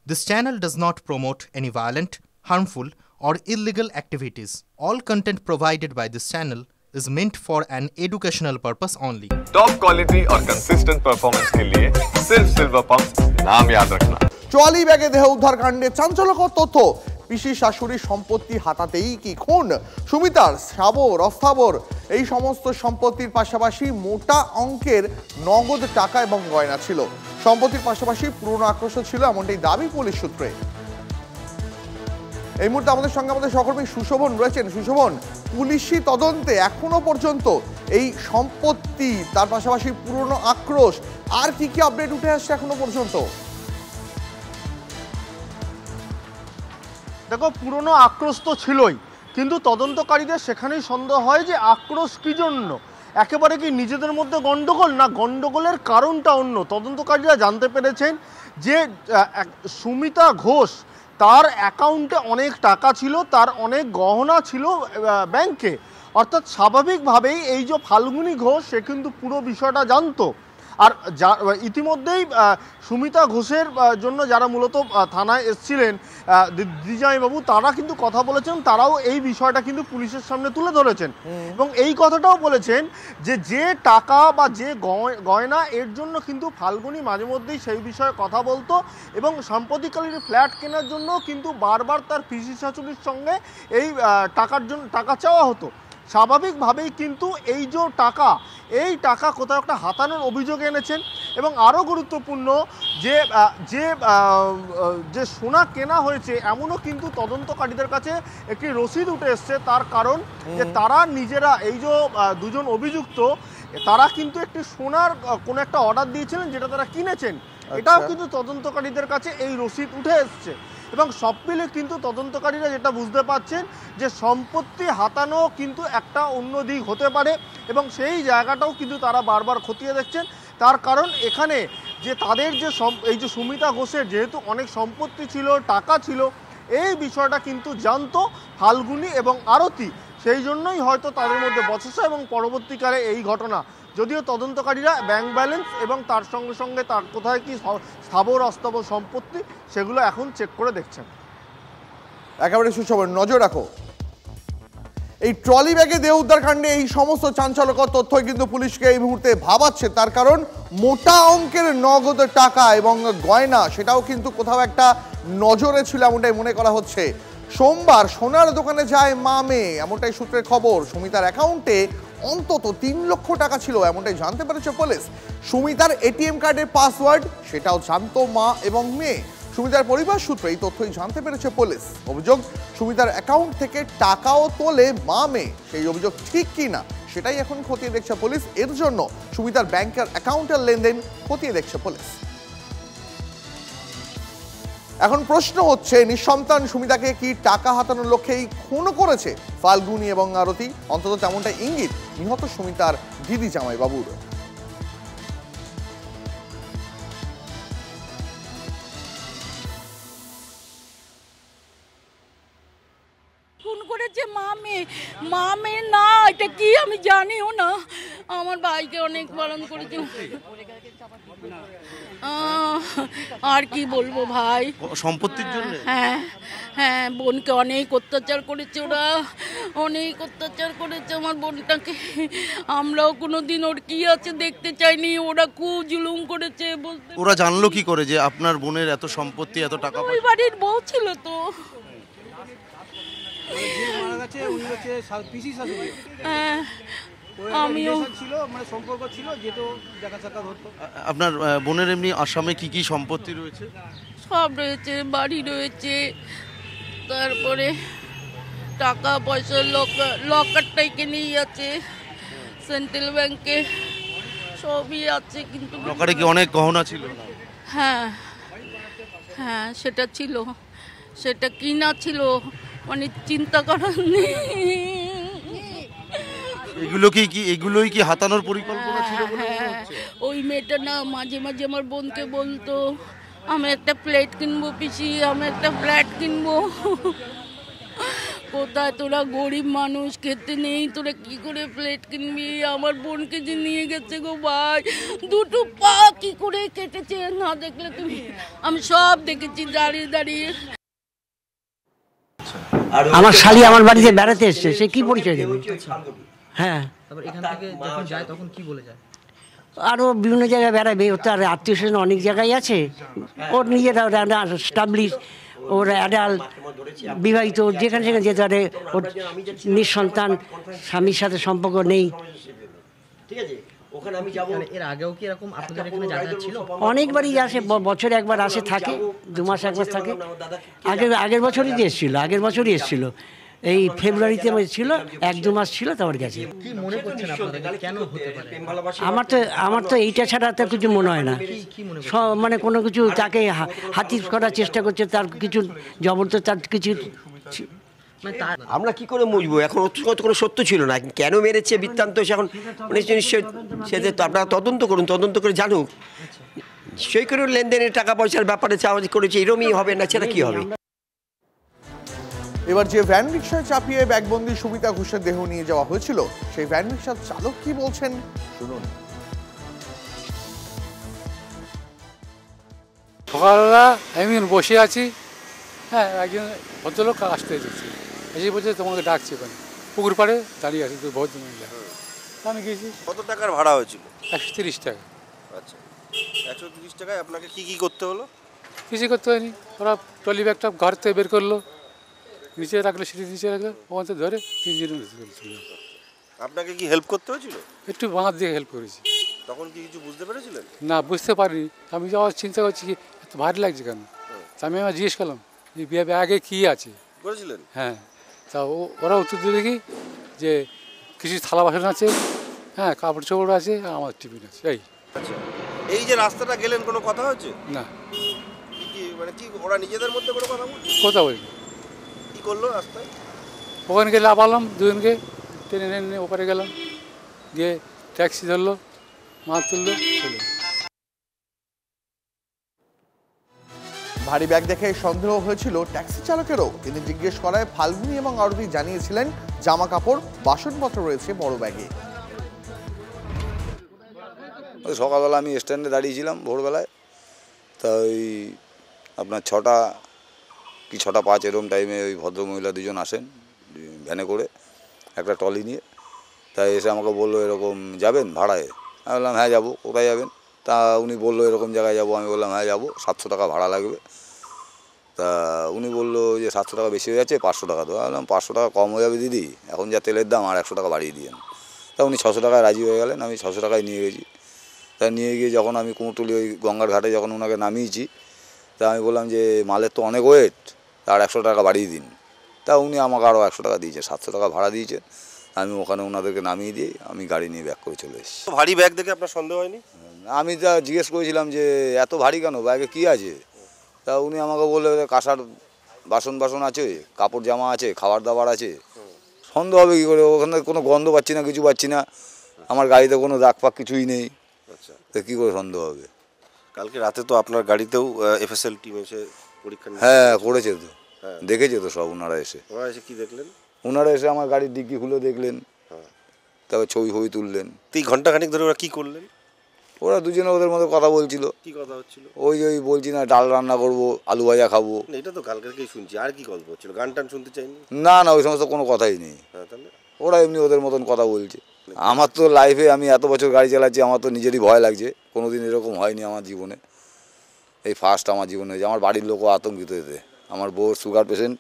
This channel does not promote any violent, harmful, or illegal activities. All content provided by this channel is meant for an educational purpose only. Top quality और consistent performance के लिए सिर्फ silver pump नाम याद रखना। Trolley ব্যাগে দেহ উদ্ধার কাণ্ডে চাঞ্চল্যকর তথ্য। পিসি শাশুড়ির সম্পত্তি হাতাতেই কি খুন? সুমিতার স্থাবর অস্থাবর এই সমস্ত সম্পত্তির পাশাপাশি মোটা অঙ্কের নগদ টাকা এবং গয়না ছিল। সম্পত্তির পাশাপাশি পুরনো আক্রোশ ছিল, এমনটাই দাবি পুলিশ সূত্রে। এই মুহূর্তে আমাদের সঙ্গে আমাদের সহকর্মী সুশোভন রয়েছেন। সুশোভন, পুলিশি তদন্তে এখনো পর্যন্ত এই সম্পত্তি, তার পাশাপাশি পুরনো আক্রোশ, আর কি কি আপডেট উঠে আসছে এখনো পর্যন্ত? দেখো, পুরনো আক্রোশ তো ছিলই, কিন্তু তদন্তকারীদের সেখানেই সন্দেহ হয় যে আক্রোশ কি জন্য। একেবারে কি নিজেদের মধ্যে গন্ডগোল, না গন্ডগোলের কারণটা অন্য। তদন্তকারীরা জানতে পেরেছেন যে সুমিতা ঘোষ, তার অ্যাকাউন্টে অনেক টাকা ছিল, তার অনেক গহনা ছিল ব্যাংকে। অর্থাৎ স্বাভাবিকভাবেই এই যে ফাল্গুনী ঘোষ, সে কিন্তু পুরো বিষয়টা জানতো। আর ইতিমধ্যেই সুমিতা ঘোষের জন্য যারা মূলত থানায় এসেছিলেন, দিদিজামাইবাবু, তারা কিন্তু কথা বলেছেন, তারাও এই বিষয়টা কিন্তু পুলিশের সামনে তুলে ধরেছেন এবং এই কথাটাও বলেছেন যে যে টাকা বা যে গয়না, এর জন্য কিন্তু ফাল্গুনী মাঝে মধ্যেই সেই বিষয়ে কথা বলতো এবং সাম্প্রতিককালীন ফ্ল্যাট কেনার জন্য কিন্তু বারবার তার পিসি শাশুড়ির সঙ্গে এই টাকা চাওয়া হতো। স্বাভাবিকভাবেই কিন্তু এই টাকা কোথাও একটা হাতানোর অভিযোগ এনেছেন। এবং আরও গুরুত্বপূর্ণ যে যে সোনা কেনা হয়েছে, এমনও কিন্তু তদন্তকারীদের কাছে একটি রসিদ উঠে এসছে। তার কারণ যে তারা নিজেরা, এই যে দুজন অভিযুক্ত, তারা কিন্তু একটি সোনার কোনো একটা অর্ডার দিয়েছিলেন, যেটা তারা কিনেছেন। এটাও কিন্তু তদন্তকারীদের কাছে এই রসিদ উঠে এসছে। এবং সব মিলে কিন্তু তদন্তকারীরা যেটা বুঝতে পারছেন যে সম্পত্তি হাতানো কিন্তু একটা অন্য দিক হতে পারে এবং সেই জায়গাটাও কিন্তু তারা বারবার খতিয়ে দেখছেন। তার কারণ এখানে যে তাদের যে এই যে সুমিতা ঘোষের যেহেতু অনেক সম্পত্তি ছিল, টাকা ছিল, এই বিষয়টা কিন্তু জানতো ফাল্গুনী এবং আরতি। সেই জন্যই হয়তো তাদের মধ্যে বচসা এবং পরবর্তীকালে এই ঘটনা। যদিও তদন্তকারীরা ব্যাংক ব্যালেন্স এবং তার সঙ্গে সঙ্গে তার কোথায় কি স্থাবর অস্থাবর সম্পত্তি, সেগুলো এখন চেক করে দেখছেন। একেবারে সুশোভন, নজর রাখো। এই ট্রলি ব্যাগে দেহ উদ্ধার কাণ্ডে এই সমস্ত চাঞ্চল্যকর তথ্যই কিন্তু পুলিশকে এই মুহূর্তে ভাবাচ্ছে। তার কারণ মোটা অঙ্কের নগদ টাকা এবং গয়না, সেটাও কিন্তু কোথাও একটা নজরে ছিল, এমনটাই মনে করা হচ্ছে। সোমবার সোনার দোকানে যায় মা মেয়ে, এমনটাই সূত্রের খবর। সুমিতার অ্যাকাউন্টে অন্তত 3 লক্ষ টাকা ছিল, এমনটাই জানতে পেরেছে পুলিশ। সুমিতার এটিএম কার্ডের পাসওয়ার্ড, সেটাও জানতো মা এবং মেয়ে। সুমিতার পরিবার সূত্রে এই তথ্যই জানতে পেরেছে পুলিশ। অভিযোগ, সুমিতার অ্যাকাউন্ট থেকে টাকাও তোলে মা মেয়ে। সেই অভিযোগ ঠিক কি না, সেটাই এখন খতিয়ে দেখছে পুলিশ। এর জন্য সুমিতার ব্যাংকের অ্যাকাউন্টের লেনদেন খতিয়ে দেখছে পুলিশ। এখন প্রশ্ন হচ্ছে, নিঃসন্তান সুমিতাকে কি টাকা হাতানোর লক্ষ্যেই খুন করেছে ফাল্গুনী এবং আরতি? অন্তত তেমনটা ইঙ্গিত নিহত সুমিতার দিদি জামাই বাবুর। খুন করেছে মা মেয়ে না, এটা কি আমি জানিও না। আমার ভাইকে অনেক বারণ করেছিল। আর কি বলবো ভাই, সম্পত্তির জন্য। হ্যাঁ, বোনকে অনেক অত্যাচার করেছে, ওরা অনেক অত্যাচার করেছে আমার বোনটাকে। আমরাও কোনোদিন ওর কি আছে দেখতে চাইনি, ওরা খুব জুলুম করেছে। বলতে ওরা জানলো কি করে যে আপনার বোনের এত সম্পত্তি, এত টাকা? ওই বাড়ির বউ ছিল তো। আপনার বোনের এমনি আসামে কি কি সম্পত্তি রয়েছে? সব রয়েছে, বাড়ি রয়েছে, তারপরে টাকা পয়সা, লকারটাই কিনেই আছে, সেন্ট্রাল ব্যাংকে সবই আছে। কিন্তু লকারে কি অনেক গহনা ছিল? হ্যাঁ, সেটা ছিল, সেটা কিনা ছিল, মানে চিন্তা করার নেই। এগুলোই কি হাতানোর পরিকল্পনা ছিল? ওই মেয়েটা না মাঝে মাঝে আমার বোনকে বলতো, আমি একটা প্লেট কিনবো পিসি, আমি একটা ফ্ল্যাট কিনবো। কোথায় তোরা গরিব মানুষ, খেতে নেই, তোরা কি করে প্লেট কিনবি? আমার বোনকে যে নিয়ে গেছে গো ভাই, দুটো পা কি করে কেটেছে না দেখলে তুমি? আমি সব দেখেছি দাঁড়িয়ে দাঁড়িয়ে। আমার শালি আমার বাড়িতে বেড়াতে এসছে, সে কি পরিচয় দেবে? হ্যাঁ, এখান থেকে যখন যায় তখন কি বলে যায়? আরও বিভিন্ন জায়গায় বেড়াবে, ওর তার আত্মীয় স্বজন অনেক জায়গায় আছে, ওর নিজেরা স্টাবলিশ, ওর অ্যাডাল্ট, বিবাহিত, যেখানে যেখানে যেতে পারে, ওর নিঃসন্তান, স্বামীর সাথে সম্পর্ক নেই। ঠিক আছে, ওখানে আমি যাব। এর আগেও কি এরকম আপনাদের এখানে যাতায়াত ছিল? অনেকবারই আসে, বছরে একবার আসে, থাকে 2 মাস 1 মাস থাকে। আগের বছরই এসেছিল, এই ফেব্রুয়ারিতে ছিল, 1-2 মাস ছিল, তারপর গেছে। কি মনে করছেন আপনারা, কেন হতে পারে? আমার তো এইটা ছাড়া তো কিছু মনে হয় না। মানে কোনো কিছু তাকে হাতির করার চেষ্টা করছে, তার কিছু জবরদস্ত, তার কিছু। আমরা কি করে বুঝবো? এখন কোনো সত্য ছিল না, কেন মেরেছে বৃত্তান্ত এখন নিশ্চয় সেটা তো আপনারা তদন্ত করুন, তদন্ত করে জানুক। সেই করে লেনদেনের টাকা পয়সার ব্যাপারে চাওয়া করেছে, এরমই হবে না, সেটা কি হবে? এবার যে ভ্যান রিক্সায় চাপিয়ে ব্যাগবন্দি সুমিতা ঘোষের দেহ নিয়ে যাওয়া হয়েছিল, সেই ভ্যান রিক্সার চালক কি বলছেন শুনুন। সকালবেলা আমি বসে আছি, হ্যাঁ, একজন ভদ্রলোক আসতে এসেছি, এসে বলছে তোমাকে ডাকছে, ওখানে পুকুর পাড়ে দাঁড়িয়ে আছি, তো ভদ্রমহিলা। আমি গেছি। কত টাকার ভাড়া হয়েছিল? 130 টাকা। আচ্ছা, 130 টাকায় আপনাকে কি করতে হলো? কিছু করতে হয়নি, ওরা ট্রলি ব্যাগটা ঘর থেকে বের করলো, নিচে রাখলো, সিঁড়ি নিচে রাখলো, ওখান থেকে ধরে 3 জন। আপনাকে কি হেল্প করতে হয়েছিল? একটু বাঁধ দিয়ে হেল্প করেছি। তখন কি কিছু বুঝতে পেরেছিলেন? না, বুঝতে পারিনি। আমি যাওয়ার চিন্তা করছি কি এত ভারী লাগছে কেন, আমি আমার জিজ্ঞেস করলাম যে ব্যাগে কী আছে করেছিলেন? হ্যাঁ, তা ওরা উত্তর দিয়ে দেখি যে কিছু থালা বাসন আছে, হ্যাঁ, কাপড় চোপড় আছে, আর আমার টিফিন আছে। আচ্ছা, এই যে রাস্তাটা গেলেন, কোনো কথা হচ্ছে না? মানে কি ওরা নিজেদের মধ্যে কোনো কথা বলিনি। কি করলো রাস্তায়? ওখানে গিয়ে লাফালাম, দুজনকে টেনে টেনে ওপারে গেলাম, গিয়ে ট্যাক্সি ধরলো, মাছ তুললো, চলো। ভারী ব্যাগ দেখে সন্দেহ হয়েছিল ট্যাক্সি চালকেরও, কিন্তু জিজ্ঞেস করায় ফাল্গুনি এবং আরতি জানিয়েছিলেন জামা কাপড়, বাসনপত্র রয়েছে বড় ব্যাগে। সকালবেলা আমি স্ট্যান্ডে দাঁড়িয়েছিলাম ভোরবেলায়, তা ওই আপনার 6টা কি 6:05 এরকম টাইমে ওই ভদ্রমহিলা 2জন আসেন ভ্যানে করে, একটা ট্রলি নিয়ে। তাই এসে আমাকে বললো এরকম যাবেন ভাড়ায়? আমি বললাম হ্যাঁ যাবো। কোথায় যাবেন? তা উনি বললো এরকম জায়গায় যাবো। আমি বললাম হ্যাঁ যাবো, 700 টাকা ভাড়া লাগবে। তা উনি বললো যে 700 টাকা বেশি হয়ে যাচ্ছে, 500 টাকা দেবো। আমি বললাম 500 টাকা কম হয়ে যাবে দিদি, এখন যা তেলের দাম, আর 100 টাকা বাড়িয়ে দিয়েন। তা উনি 600 টাকায় রাজি হয়ে গেলেন। আমি 600 টাকায় নিয়ে গেছি। তা নিয়ে গিয়ে যখন আমি কুমোরটুলি ওই গঙ্গার ঘাটে যখন ওনাকে নামিয়েছি, তা আমি বললাম যে মালের তো অনেক ওয়েট, আর 100 টাকা বাড়িয়ে দিন। তা উনি আমাকে আরও 100 টাকা দিয়েছে, 700 টাকা ভাড়া দিয়েছে। আমি ওখানে ওনাদেরকে নামিয়ে দিয়ে আমি গাড়ি নিয়ে ব্যাক করে চলে এসেছি। ভারী ব্যাগ দেখে আপনার সন্দেহ হয়নি? আমি তা জিজ্ঞেস করেছিলাম যে এত ভারী কেন, ব্যাগে কী আছে? তা উনি আমাকে বললো কাঁসার বাসন আছে, কাপড় জামা আছে, খাবার দাবার আছে। সন্দেহ হবে কী করে? ওখানে কোনো গন্ধ পাচ্ছি না, কিছু পাচ্ছি না, আমার গাড়িতে কোনো দাগ পাক কিছুই নেই। আচ্ছা, তা কী করে সন্দেহ হবে? কালকে রাতে তো আপনার গাড়িতেও এফএসএল টিম এসে পরীক্ষা হ্যাঁ করেছে তো, দেখেছে তো সব। ওনারা এসে কি দেখলেন? ওনারা এসে আমার গাড়ির ডিগ্গি খুলে দেখলেন, তারপর ছবি তুললেন। ঘন্টাখানিক ধরে ওরা কি করলেন? ওরা দুজনে ওদের মধ্যে কথা বলছিল। কি কথা হচ্ছিল? ওই বলছি না ডাল রান্না করবো, আলু ভাজা খাবো। এটা তো কালকে থেকেই শুনছি, আর কি গল্প হচ্ছিল? গান টান শুনতে চাইনি? না না, ওই সমস্ত কোনো কথাই নেই। তাহলে ওরা এমনি ওদের মতন কথা বলছে। আমার তো লাইফে আমি এত বছর গাড়ি চালাচ্ছি, আমার তো নিজেরই ভয় লাগছে। কোনোদিন এরকম হয়নি আমার জীবনে, এই ফার্স্ট আমার জীবনে হয়েছে। আমার বাড়ির লোকও আতঙ্কিত এতে। আমার বউর সুগার পেশেন্ট,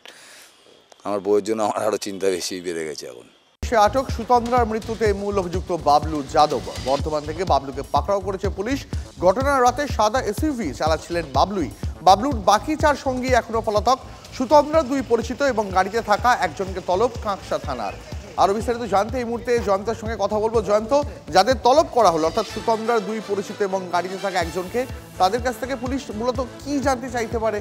আমার বউয়ের জন্য আমার আরও চিন্তা বেশি বেড়ে গেছে এখন। সে আটক সুতন্দ্রার মৃত্যুতে মূল অভিযুক্ত বাবলু যাদব। বর্ধমান থেকে বাবলুকে পাকড়াও করেছে পুলিশ। ঘটনার রাতে সাদা এসইউভি চালাচ্ছিলেন বাবলুই। বাবলুর বাকি 4 সঙ্গী এখনো পলাতক। সুতন্দ্রার 2 পরিচিত এবং গাড়িতে থাকা একজনকে তলব কাঁকসা থানার। আরো বিস্তারিত জানতে এই মুহূর্তে জয়ন্তের সঙ্গে কথা বলবো। জয়ন্ত, যাদের তলব করা হলো অর্থাৎ সুতন্দ্রার 2 পরিচিত এবং গাড়িতে থাকা একজনকে, তাদের কাছ থেকে পুলিশ মূলত কি জানতে চাইতে পারে?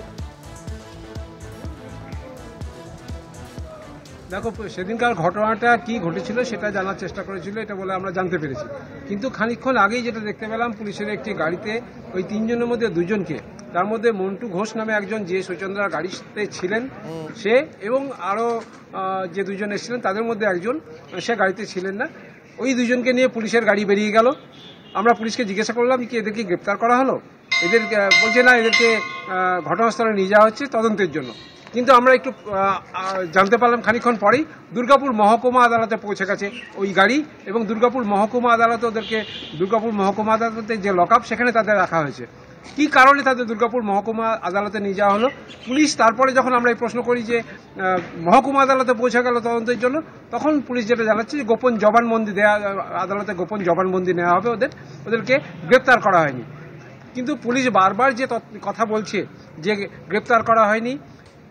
দেখো, সেদিনকার ঘটনাটা কি ঘটেছিল সেটা জানার চেষ্টা করেছিল, এটা বলে আমরা জানতে পেরেছি। কিন্তু খানিকক্ষণ আগেই যেটা দেখতে পেলাম, পুলিশের একটি গাড়িতে ওই 3 জনের মধ্যে 2 জনকে তার মধ্যে মন্টু ঘোষ নামে একজন যে সুচন্দ্রার গাড়িতে ছিলেন সে, এবং আরও যে দুজন এসেছিলেন তাদের মধ্যে একজন সে গাড়িতে ছিলেন না। ওই দুজনকে নিয়ে পুলিশের গাড়ি বেরিয়ে গেল। আমরা পুলিশকে জিজ্ঞাসা করলাম কি এদেরকে গ্রেপ্তার করা হলো? এদের বলছে না, এদেরকে ঘটনাস্থলে নিয়ে যাওয়া হচ্ছে তদন্তের জন্য। কিন্তু আমরা একটু জানতে পারলাম খানিকক্ষণ পরেই দুর্গাপুর মহকুমা আদালতে পৌঁছে গেছে ওই গাড়ি, এবং দুর্গাপুর মহকুমা আদালতে ওদেরকে দুর্গাপুর মহকুমা আদালতে যে লকআপ সেখানে তাদের রাখা হয়েছে। কি কারণে তাদের দুর্গাপুর মহকুমা আদালতে নিয়ে যাওয়া হলো? পুলিশ তারপরে যখন আমরা এই প্রশ্ন করি যে মহকুমা আদালতে পৌঁছে গেল তদন্তের জন্য, তখন পুলিশ যেটা জানাচ্ছে যে গোপন জবানবন্দি দেওয়া, আদালতে গোপন জবানবন্দি নেওয়া হবে, ওদেরকে গ্রেপ্তার করা হয়নি। কিন্তু পুলিশ বারবার যে কথা বলছে যে গ্রেপ্তার করা হয়নি,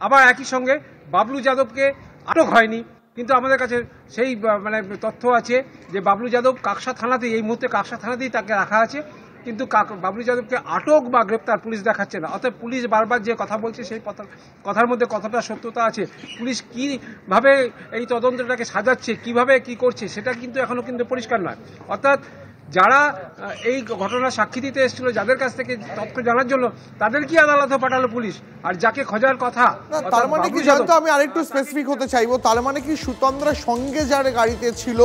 আবার একই সঙ্গে বাবলু যাদবকে আটক হয়নি, কিন্তু আমাদের কাছে সেই তথ্য আছে যে বাবলু যাদব কাকসা থানাতেই, এই মুহূর্তে কাকসা থানাতেই তাকে রাখা আছে, কিন্তু বাবলু যাদবকে আটক বা গ্রেপ্তার পুলিশ দেখাচ্ছে না। অর্থাৎ পুলিশ বারবার যে কথা বলছে সেই কথার মধ্যে কতটা সত্যতা আছে, পুলিশ কিভাবে এই তদন্তটাকে সাজাচ্ছে, কিভাবে কি করছে, সেটা কিন্তু এখনো কিন্তু পরিষ্কার নয়। অর্থাৎ যারা এই ঘটনার সাক্ষী দিতে এসেছিল, যাদের কাছ থেকে তথ্য জানার জন্য, তাদের কি আদালতে পাঠালো পুলিশ, আর যাকে খোঁজার কথা। তার মানে কি জানতো, আমি আরেকটু স্পেসিফিক হতে চাইবো, তার মানে কি সুতন্দ্রার সঙ্গে যারা গাড়িতে ছিল,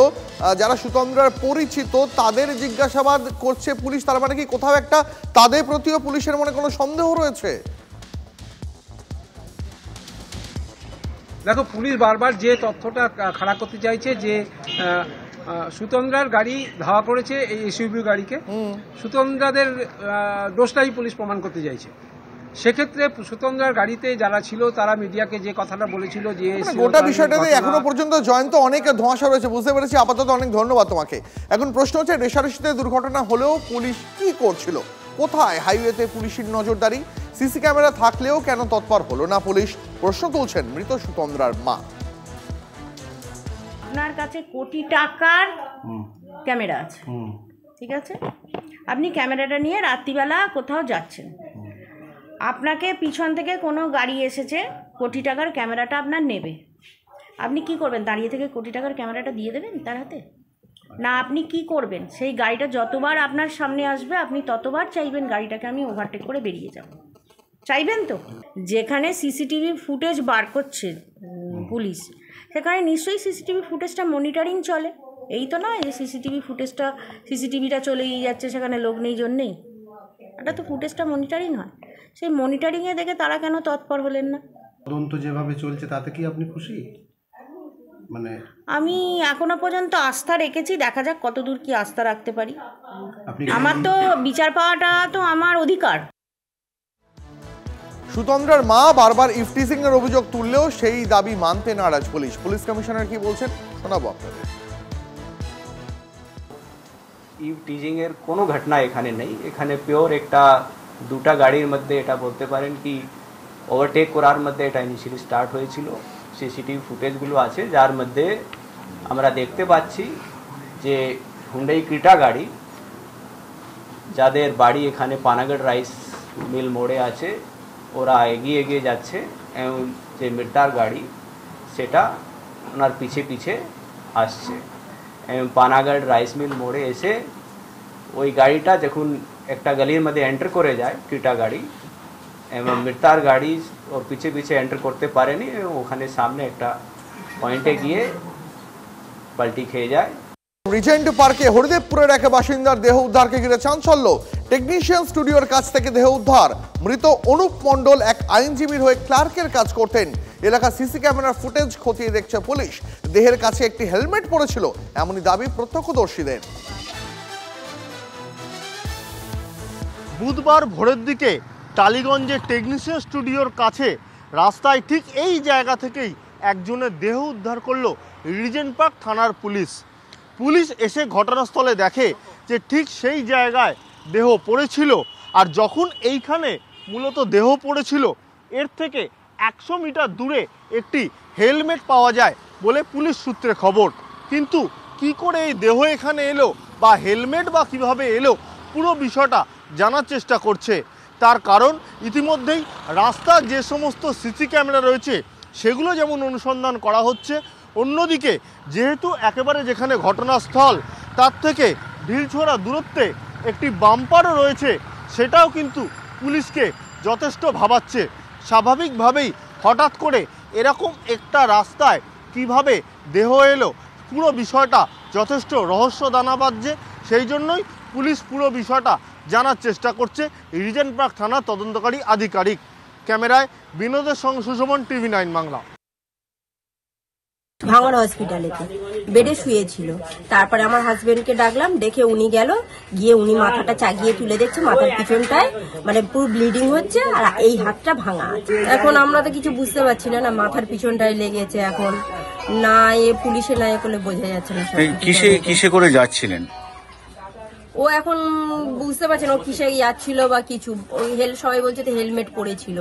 যারা সুতন্দ্রার পরিচিত, তাদের জিজ্ঞাসাবাদ করছে পুলিশ? তার মানে কি কোথাও একটা তাদের প্রতিও পুলিশের মনে কোনো সন্দেহ রয়েছে? দেখো, পুলিশ বারবার যে তথ্যটা খাড়া করতে চাইছে যে সুতন্দ্রার গাড়ি ধাওয়া করেছে এই এসইউভি গাড়িকে, সুতন্দ্রাদের দোষটাই পুলিশ প্রমাণ করতে চাইছে। সেক্ষেত্রে সুতন্দ্রার গাড়িতে যারা ছিল তারা মিডিয়াকে যে কথাটা বলেছিল যে গোটা বিষয়টাতে এখনো পর্যন্ত জয়ন্ত অনেক ধোঁয়াশা রয়েছে, বুঝতে পেরেছি। আপাতত অনেক ধন্যবাদ তোমাকে। এখন প্রশ্ন হচ্ছে, রেশারেশিতে দুর্ঘটনা হলেও পুলিশ কি করছিল? কোথায় হাইওয়েতে পুলিশের নজরদারি? সিসি ক্যামেরা থাকলেও কেন তৎপর হলো না পুলিশ? প্রশ্ন তুলছেন মৃত সুতন্দ্রার মা। আপনার কাছে কোটি টাকার ক্যামেরা আছে, ঠিক আছে, আপনি ক্যামেরাটা নিয়ে রাত্রিবেলা কোথাও যাচ্ছেন, আপনাকে পিছন থেকে কোনো গাড়ি এসেছে, কোটি টাকার ক্যামেরাটা আপনার নেবে, আপনি কি করবেন? দাঁড়িয়ে থেকে কোটি টাকার ক্যামেরাটা দিয়ে দেবেন তার হাতে? না, আপনি কি করবেন? সেই গাড়িটা যতবার আপনার সামনে আসবে আপনি ততবার চাইবেন গাড়িটাকে আমি ওভারটেক করে বেরিয়ে যাব, চাইবেন তো? যেখানে সিসিটিভি ফুটেজ বার করছে পুলিশ, সেখানে নিশ্চয়ই সিসিটিভি ফুটেজটা মনিটরিং চলে। এই তো নয় যে সিসিটিভিটা চলেই যাচ্ছে, সেখানে লোক নেই জন্যেই। এটা তো ফুটেজটা মনিটরিং হয়, সেই মনিটরিংয়ে দেখে তারা কেন তৎপর হলেন না? তদন্ত যেভাবে চলছে তাতে কি আপনি খুশি? আমি এখনো পর্যন্ত আস্থা রেখেছি, দেখা যাক কতদূর কি আস্থা রাখতে পারি। আমার তো বিচার পাওয়াটা তো আমার অধিকার। সুতন্দ্রার মা বারবার ইফটিজিং এর অভিযোগ তুললেও সেই দাবি মানতে নারাজ পুলিশ। পুলিশ কমিশনার কি বলছেন শোনাবো আপনাদের। ইফটিজিং এর কোনো ঘটনা এখানে নেই, এখানে পিওর একটা দুটা গাড়ির মধ্যে এটা বলতে পারেন কি ওভারটেক করার মধ্যে এটা ইনিশিয়ালি স্টার্ট হয়েছিল। সিসিটিভি ফুটেজগুলো আছে যার মধ্যে আমরা দেখতে পাচ্ছি যে হুন্ডাই ক্রিটা গাড়ি, যাদের বাড়ি এখানে পানাগড় রাইস মিল মোড়ে আছে, ওরা এগিয়ে এগিয়ে যাচ্ছে এবং যে মির্তার গাড়ি সেটা ওনার পিছে পিছে আসছে এবং পানাগড় রাইস মিল মোড়ে এসে ওই গাড়িটা যখন একটা গলির মধ্যে এন্টার করে যায় ক্রিটা গাড়ি, এবং মির্তার গাড়ি ওর পিছে পিছে এন্টার করতে পারেনি এবং ওখানে সামনে একটা পয়েন্টে গিয়ে পাল্টি খেয়ে যায়। রিজেন্ট পার্কে হরিদেবপুরের এক বাসিন্দার দেহ উদ্ধারকে ঘিরে চাঞ্চল্য। টেকনিশিয়ান স্টুডিওর কাছ থেকে দেহ উদ্ধার। মৃত অনুপ মণ্ডল এক আইনজীবীর হয়ে ক্লার্কের কাজ করতেন। এলাকা সিসি ক্যামেরার ফুটেজ খতিয়ে দেখছে পুলিশ। দেহের কাছে একটি হেলমেট পড়েছিল এমনই দাবি প্রত্যক্ষদর্শীদের। বুধবার ভোরের দিকে টালিগঞ্জের টেকনিশিয়ান স্টুডিওর কাছে রাস্তায় ঠিক এই জায়গা থেকেই একজনের দেহ উদ্ধার করলো রিজেন্ট পার্ক থানার পুলিশ। পুলিশ এসে ঘটনাস্থলে দেখে যে ঠিক সেই জায়গায় দেহ পড়েছিল, আর যখন এইখানে মূলত দেহ পড়েছিল এর থেকে 100 মিটার দূরে একটি হেলমেট পাওয়া যায় বলে পুলিশ সূত্রে খবর। কিন্তু কি করে এই দেহ এখানে এলো বা হেলমেট বা কিভাবে এলো, পুরো বিষয়টা জানার চেষ্টা করছে। তার কারণ ইতিমধ্যেই রাস্তার যে সমস্ত সিসি ক্যামেরা রয়েছে সেগুলো যেমন অনুসন্ধান করা হচ্ছে, অন্যদিকে যেহেতু একেবারে যেখানে ঘটনাস্থল তার থেকে ঢিলছোড়া দূরত্বে একটি বাম্পারও রয়েছে, সেটাও কিন্তু পুলিশকে যথেষ্ট ভাবাচ্ছে। স্বাভাবিকভাবেই হঠাৎ করে এরকম একটা রাস্তায় কিভাবে দেহ এলো, পুরো বিষয়টা যথেষ্ট রহস্য দানা বাঁধছে। সেই জন্যই পুলিশ পুরো বিষয়টা জানার চেষ্টা করছে রিজেন্ট পার্ক থানার তদন্তকারী আধিকারিক। ক্যামেরায় বিনোদের সঙ্গে সুশোভন, TV9 বাংলা। ভাঙড় হসপিটালেতে বেডে শুয়েছিল। তারপরে আমার হাজবেন্ডকে ডাকলাম, ডেকে উনি গেল, গিয়ে উনি মাথাটা চাগিয়ে তুলে দেখছে মাথার পিছনটায় মানে পুরো ব্লিডিং হচ্ছে আর এই হাতটা ভাঙা আছে। এখন আমরা তো কিছু বুঝতে পারছি না, মাথার পিছনটায় লেগেছে। এখন না পুলিশে না করলে বোঝা যাচ্ছে না কিসে করে যাচ্ছিলেন। ও এখন বুঝতে পারছে না ও কিসে যাচ্ছিল বা কিছু। ওই সবাই বলছে তো হেলমেট পরেছিল।